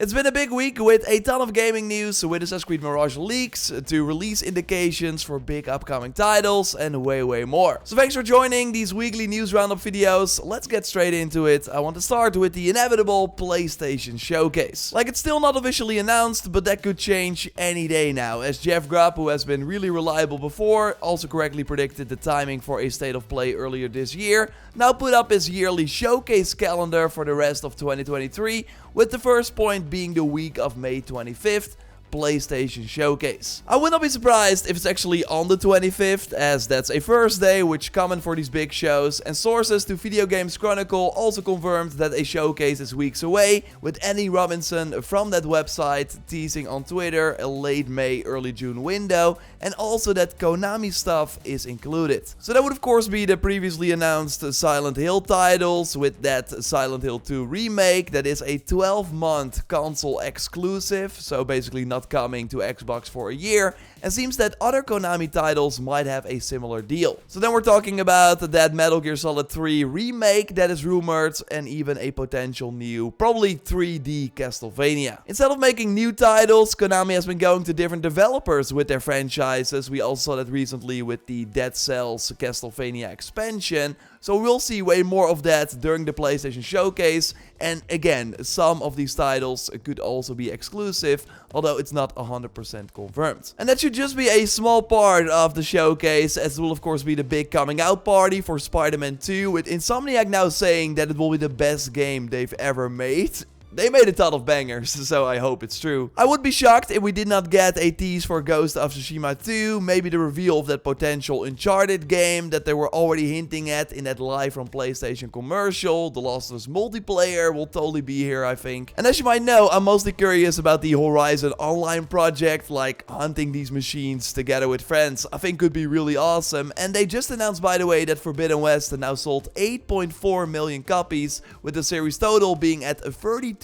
It's been a big week with a ton of gaming news, with Assassin's Creed Mirage leaks to release indications for big upcoming titles and way more. So thanks for joining these weekly news roundup videos. Let's get straight into it. I want to start with the inevitable PlayStation Showcase. Like, it's still not officially announced, but that could change any day now, as Jeff Grubb, who has been really reliable before, also correctly predicted the timing for a state of play earlier this year, now put up his yearly showcase calendar for the rest of 2023, with the first point being the week of May 25th, PlayStation Showcase. I would not be surprised if it's actually on the 25th, as that's a Thursday, which is common for these big shows, and sources to Video Games Chronicle also confirmed that a showcase is weeks away, with Annie Robinson from that website teasing on Twitter a late May, early June window, and also that Konami stuff is included. So that would of course be the previously announced Silent Hill titles, with that Silent Hill 2 remake that is a 12-month console exclusive, so basically not coming to Xbox for a year, and seems that other Konami titles might have a similar deal. So then we're talking about that Metal Gear Solid 3 remake that is rumored, and even a potential new, probably 3D Castlevania. Instead of making new titles, Konami has been going to different developers with their franchises. We also saw that recently with the Dead Cells Castlevania expansion. So we'll see way more of that during the PlayStation Showcase, and again, some of these titles could also be exclusive, although it's not 100% confirmed. And that should just be a small part of the showcase, as it will of course be the big coming out party for Spider-Man 2, with Insomniac now saying that it will be the best game they've ever made. They made a ton of bangers, so I hope it's true. I would be shocked if we did not get a tease for Ghost of Tsushima 2, maybe the reveal of that potential Uncharted game that they were already hinting at in that live from PlayStation commercial. The Last of Us multiplayer will totally be here, I think. And as you might know, I'm mostly curious about the Horizon Online project, like hunting these machines together with friends. I think could be really awesome. And they just announced, by the way, that Forbidden West now sold 8.4 million copies, with the series total being at 32.7,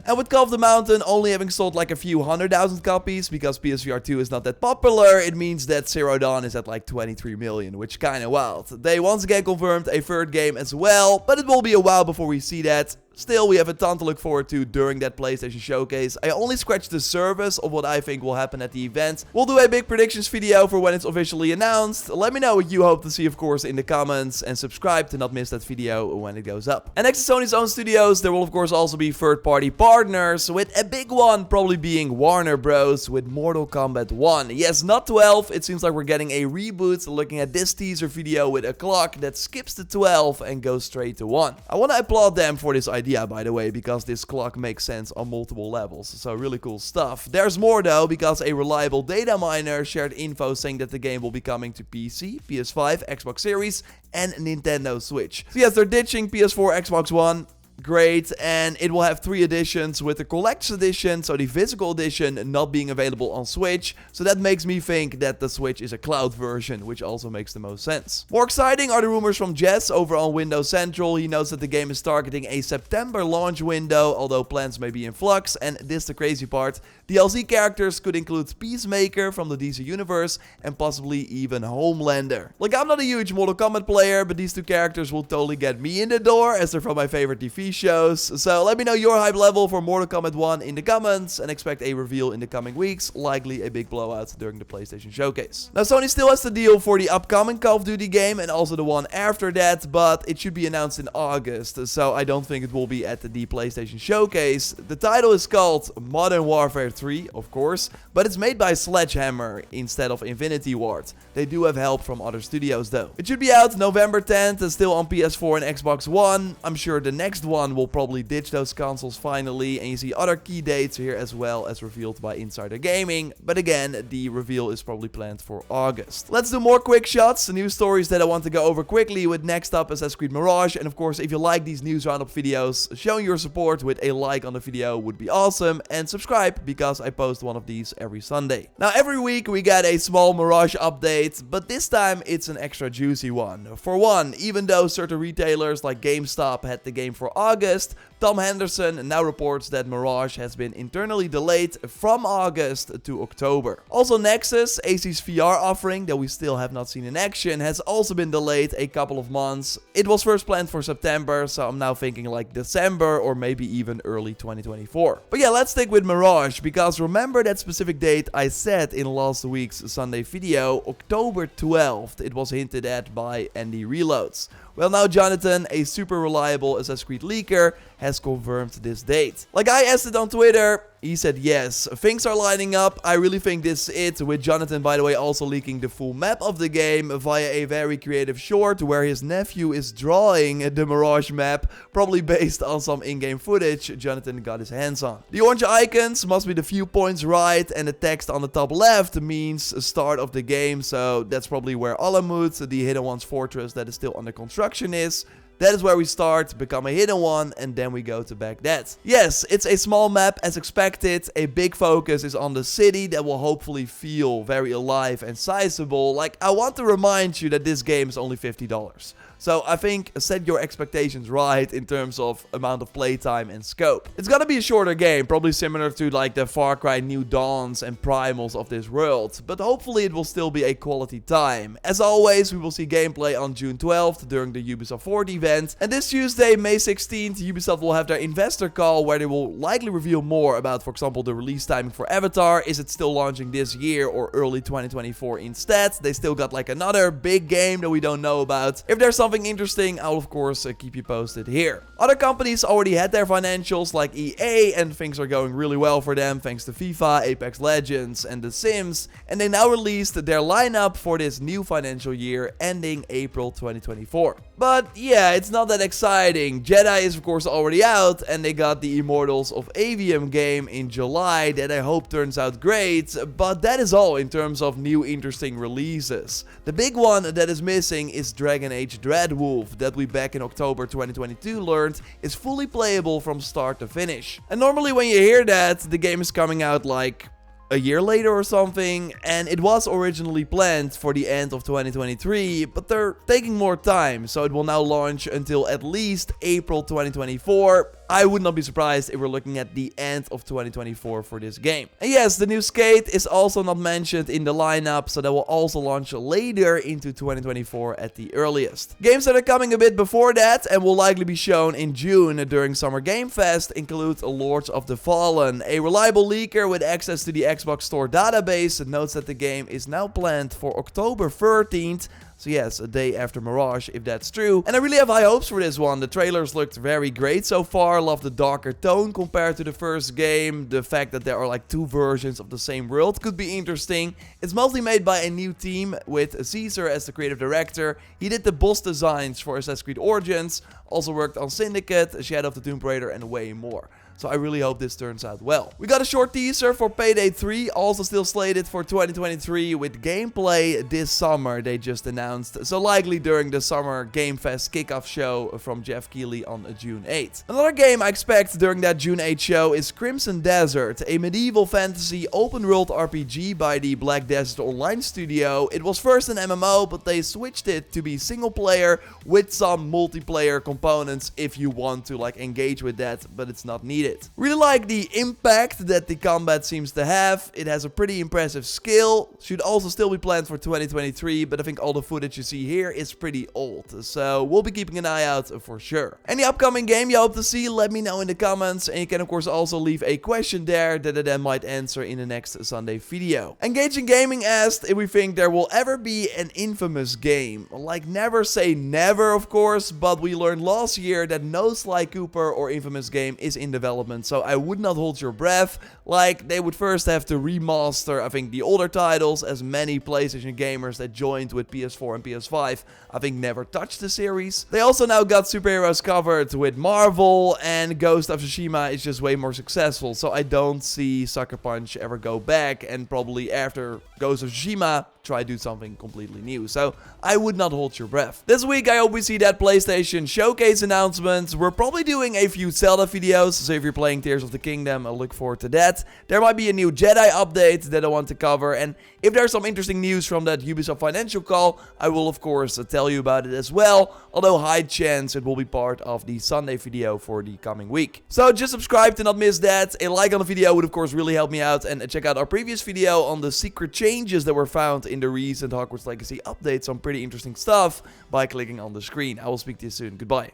and with Call of the Mountain only having sold like a few 100,000 copies, because PSVR 2 is not that popular, it means that Zero Dawn is at like 23 million, which kinda wild. They once again confirmed a third game as well, but it will be a while before we see that. Still, we have a ton to look forward to during that PlayStation Showcase. I only scratched the surface of what I think will happen at the event. We'll do a big predictions video for when it's officially announced. Let me know what you hope to see, of course, in the comments, and subscribe to not miss that video when it goes up. And next to Sony's own studios, there will of course also be third-party partners, with a big one probably being Warner Bros. With Mortal Kombat 1. Yes, not 12, it seems like we're getting a reboot, looking at this teaser video with a clock that skips to 12 and goes straight to 1. I want to applaud them for this idea, by the way, because this clock makes sense on multiple levels, so really cool stuff. There's more though, because a reliable data miner shared info saying that the game will be coming to PC, PS5, Xbox Series, and Nintendo Switch. So yes, they're ditching PS4, Xbox One. Great, and it will have 3 editions, with the Collector's Edition, so the physical edition, not being available on Switch, so that makes me think that the Switch is a cloud version, which also makes the most sense. More exciting are the rumors from Jess over on Windows Central. He knows that the game is targeting a September launch window, although plans may be in flux, and this is the crazy part. DLC characters could include Peacemaker from the DC Universe, and possibly even Homelander. Like, I'm not a huge Mortal Kombat player, but these two characters will totally get me in the door, as they're from my favorite TV shows. So let me know your hype level for Mortal Kombat 1 in the comments, and expect a reveal in the coming weeks, likely a big blowout during the PlayStation Showcase. Now, Sony still has the deal for the upcoming Call of Duty game, and also the one after that, but it should be announced in August, so I don't think it will be at the PlayStation Showcase. The title is called Modern Warfare 3, of course, but it's made by Sledgehammer instead of Infinity Ward. They do have help from other studios though. It should be out November 10th, and still on PS4 and Xbox One. I'm sure the next one will probably ditch those consoles finally, and you see other key dates here as well, as revealed by Insider Gaming, but again, the reveal is probably planned for August. Let's do more quick shots, news stories that I want to go over quickly, with next up Assassin's Creed Mirage, and of course, if you like these news roundup videos, showing your support with a like on the video would be awesome, and subscribe, because I post one of these every Sunday. Now, every week we get a small Mirage update, but this time it's an extra juicy one. For one, even though certain retailers like GameStop had the game for August, Tom Henderson now reports that Mirage has been internally delayed from August to October. Also Nexus, AC's VR offering that we still have not seen in action, has also been delayed a couple of months. It was first planned for September, so I'm now thinking like December or maybe even early 2024. But yeah, let's stick with Mirage, because remember that specific date I said in last week's Sunday video, October 12th. It was hinted at by Andy Reloads. Well, now Jonathan, a super reliable Assassin's Creed leaker, has confirmed this date. Like I asked it on Twitter, he said yes, things are lining up. I really think this is it, with Jonathan, by the way, also leaking the full map of the game via a very creative short where his nephew is drawing the Mirage map, probably based on some in-game footage Jonathan got his hands on. The orange icons must be the viewpoints, right, and the text on the top left means start of the game, so that's probably where Alamut, the Hidden One's fortress that is still under construction, is. That is where we start, become a hidden one, and then we go to Baghdad. Yes, it's a small map as expected. A big focus is on the city that will hopefully feel very alive and sizable. Like, I want to remind you that this game is only $50. So I think set your expectations right in terms of amount of playtime and scope. It's gonna be a shorter game, probably similar to like the Far Cry New Dawns and Primals of this world, but hopefully it will still be a quality time. As always, we will see gameplay on June 12th during the Ubisoft Forward event, and this Tuesday, May 16th, Ubisoft will have their investor call where they will likely reveal more about, for example, the release timing for Avatar. Is it still launching this year or early 2024 instead? They still got like another big game that we don't know about. If there's something interesting, I'll of course keep you posted here. Other companies already had their financials like EA, and things are going really well for them thanks to FIFA, Apex Legends and The Sims, and they now released their lineup for this new financial year ending April 2024. But yeah, it's not that exciting. Jedi is of course already out, and they got the Immortals of Avium game in July that I hope turns out great, but that is all in terms of new interesting releases. The big one that is missing is Dragon Age Dreadwolf, that we back in October 2022 learned is fully playable from start to finish. And normally when you hear that, the game is coming out like a year later or something, and it was originally planned for the end of 2023, but they're taking more time, so it will now launch until at least April 2024. I would not be surprised if we're looking at the end of 2024 for this game. And yes, the new Skate is also not mentioned in the lineup, so that will also launch later into 2024 at the earliest. Games that are coming a bit before that and will likely be shown in June during Summer Game Fest include Lords of the Fallen. A reliable leaker with access to the Xbox Store database notes that the game is now planned for October 13th. So yes, a day after Mirage, if that's true. And I really have high hopes for this one. The trailers looked very great so far. Love the darker tone compared to the first game. The fact that there are like two versions of the same world could be interesting. It's mostly made by a new team with Caesar as the creative director. He did the boss designs for Assassin's Creed Origins, also worked on Syndicate, Shadow of the Tomb Raider, and way more. So I really hope this turns out well. We got a short teaser for Payday 3, also still slated for 2023 with gameplay this summer, they just announced. So likely during the Summer Game Fest kickoff show from Jeff Keighley on June 8th. Another game I expect during that June 8th show is Crimson Desert, a medieval fantasy open world RPG by the Black Desert Online studio. It was first an MMO, but they switched it to be single player with some multiplayer components if you want to like engage with that, but it's not needed. Really like the impact that the combat seems to have. It has a pretty impressive skill. Should also still be planned for 2023, but I think all the footage you see here is pretty old. So we'll be keeping an eye out for sure. Any upcoming game you hope to see, let me know in the comments. And you can of course also leave a question there that I then might answer in the next Sunday video. Engaging Gaming asked if we think there will ever be an Infamous game. Like, never say never of course, but we learned last year that no Sly Cooper or Infamous game is in development. So I would not hold your breath. Like, they would first have to remaster, I think, the older titles, as many PlayStation gamers that joined with PS4 and PS5, I think, never touched the series. They also now got superheroes covered with Marvel, and Ghost of Tsushima is just way more successful. So I don't see Sucker Punch ever go back, and probably after Ghost of Tsushima, try to do something completely new. So I would not hold your breath. This week I hope we see that PlayStation Showcase announcement. We're probably doing a few Zelda videos, so if you're you're playing Tears of the Kingdom, I look forward to that. There might be a new Jedi update that I want to cover, and if there's some interesting news from that Ubisoft financial call, I will of course tell you about it as well, although high chance it will be part of the Sunday video for the coming week. So just subscribe to not miss that. A like on the video would of course really help me out, and check out our previous video on the secret changes that were found in the recent Hogwarts Legacy update. Some pretty interesting stuff by clicking on the screen. I will speak to you soon. Goodbye.